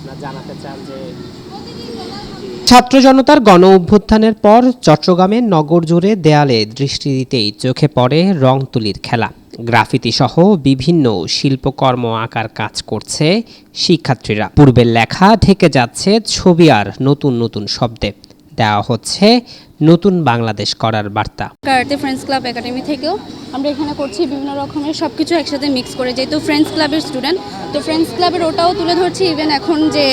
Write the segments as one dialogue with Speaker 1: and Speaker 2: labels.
Speaker 1: আপনারা জানাতে চান যে
Speaker 2: ছাত্র জনতার গণ অভ্যুত্থানের পর চট্টগ্রামের নগর জুড়ে দেয়ালে দৃষ্টি দিতেই চোখে পড়ে রং তুলির খেলা। গ্রাফিতি সহ বিভিন্ন শিল্পকর্ম আঁকার কাজ করছে শিক্ষার্থীরা। পূর্বের লেখা ঢেকে যাচ্ছে ছবি আর নতুন নতুন শব্দে। দেওয়া হচ্ছে নতুন বাংলাদেশ করার বার্তা।
Speaker 3: কারাতে ফ্রেন্ডস ক্লাব একাডেমি থেকেও আমরা এখানে করছি বিভিন্ন রকমের সব কিছু একসাথে মিক্স করে, যেহেতু ফ্রেন্ডস ক্লাবের স্টুডেন্ট, তো ফ্রেন্ডস ক্লাবের ওটাও তুলে ধরছি। ইভেন এখন যে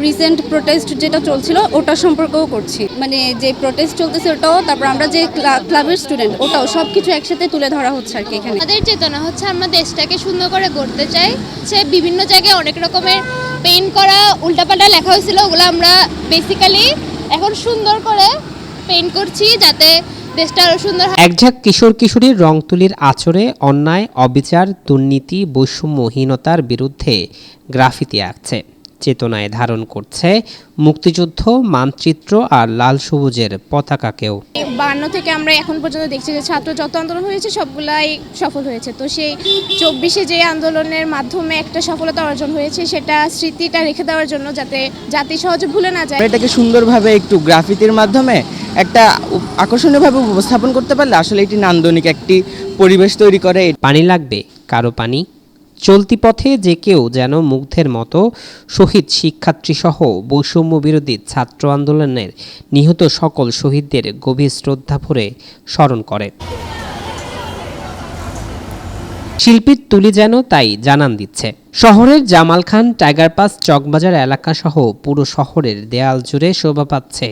Speaker 3: রিসেন্ট প্রোটেস্ট যেটা চলছিল ওটা সম্পর্কেও করছি, মানে যে প্রোটেস্ট চলতেছে ওটাও, তারপর আমরা যে ক্লাবের স্টুডেন্ট ওটাও, সব কিছু একসাথে তুলে ধরা হচ্ছে আর কি এখানে।
Speaker 4: আমাদের চেতনা হচ্ছে আমরা দেশটাকে সুন্দর করে গড়তে চাই। সে বিভিন্ন জায়গায় অনেক রকমের পেইন্ট করা উল্টাপাল্টা লেখা হয়েছিল, ওগুলো আমরা বেসিক্যালি এখন সুন্দর করে পেইন্ট করছি যাতে দেশটা আরো সুন্দর হয়।
Speaker 2: একঝাঁক কিশোর কিশোরীর রং তুলির আচরে অন্যায়, অবিচার, দুর্নীতি, বৈষম্যহীনতার বিরুদ্ধে গ্রাফিতি আঁকছে। চেতনায় ধারণ করছে মুক্তিযুদ্ধ মানচিত্র আর লাল সবুজের পতাকাকেও।
Speaker 4: 52 থেকে আমরা এখন পর্যন্ত দেখছি যে ছাত্র যত আন্দোলন হয়েছে সবগুলাই সফল হয়েছে। তো সেই 24-এ যে আন্দোলনের মাধ্যমে একটা সফলতা অর্জন হয়েছে, সেটা স্মৃতিটা রেখে দেওয়ার জন্য যাতে জাতি সহজে ভুলে না যায়।
Speaker 5: এটাকে সুন্দরভাবে একটু গ্রাফিতির মাধ্যমে একটা আকর্ষণীয়ভাবে উপস্থাপন করতে পারলে আসলে এটি নান্দনিক একটি পরিবেশ তৈরি করে।
Speaker 2: পানি লাগবে কারো পানি, চলতি পথে যে কেউ যেন মুগ্ধের মতো শহীদ শিক্ষার্থীসহ বৈষম্য বিরোধী ছাত্র আন্দোলনের নিহত সকল শহীদদের গভীর শ্রদ্ধা ভরে স্মরণ করে। শিল্পীর তুলি যেন তাই জানান দিচ্ছে। শহরের জামাল খান, টাইগার পাস, চকবাজার এলাকাসহ পুরো শহরের দেয়াল জুড়ে শোভা পাচ্ছে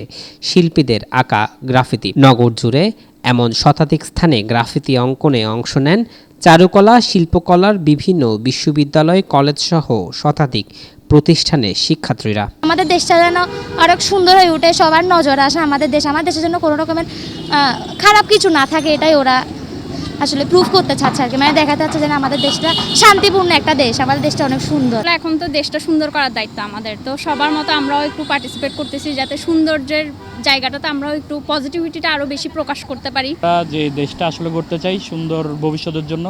Speaker 2: শিল্পীদের আঁকা গ্রাফিতি। নগর জুড়ে এমন শতাধিক স্থানে গ্রাফিতি অঙ্কনে অংশ নেন চারুকলা, শিল্পকলার বিভিন্ন বিশ্ববিদ্যালয়, কলেজসহ শতাধিক প্রতিষ্ঠানের শিক্ষার্থীরা।
Speaker 6: আমাদের দেশটা যেন আরো সুন্দর হয়ে উঠে, সবার নজর আসে আমাদের দেশের জন্য কোনো রকমের খারাপ কিছু না থাকে, এটাই ওরা আসলে প্রুফ করতে চাচ্ছে আর কি। মানে দেখাতে চাচ্ছে যে আমাদের দেশটা শান্তিপূর্ণ একটা দেশ, আমাদের দেশটা অনেক সুন্দর।
Speaker 3: এখন তো দেশটা সুন্দর করার দায়িত্ব আমাদের, তো সবার মতো আমরাও একটু পার্টিসিপেট করতেছি যাতে সৌন্দর্যের জায়গাটাতে আমরাও একটু পজিটিভিটিটা আরো বেশি প্রকাশ করতে পারি।
Speaker 7: যে দেশটা আসলে গড়তে চাই সুন্দর ভবিষ্যতের জন্য,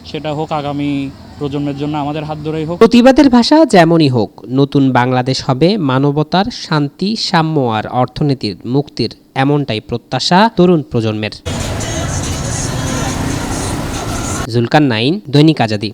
Speaker 7: সেটা হোক আগামী প্রজন্মের জন্য আমাদের হাত ধরেই হোক।
Speaker 2: প্রতিবাদের ভাষা যেমনই হোক, নতুন বাংলাদেশ হবে মানবতার, শান্তি, সাম্য আর অর্থনীতির মুক্তির, এমনটাই প্রত্যাশা তরুণ প্রজন্মের। জুলকার নাইন, দৈনিক আজাদী।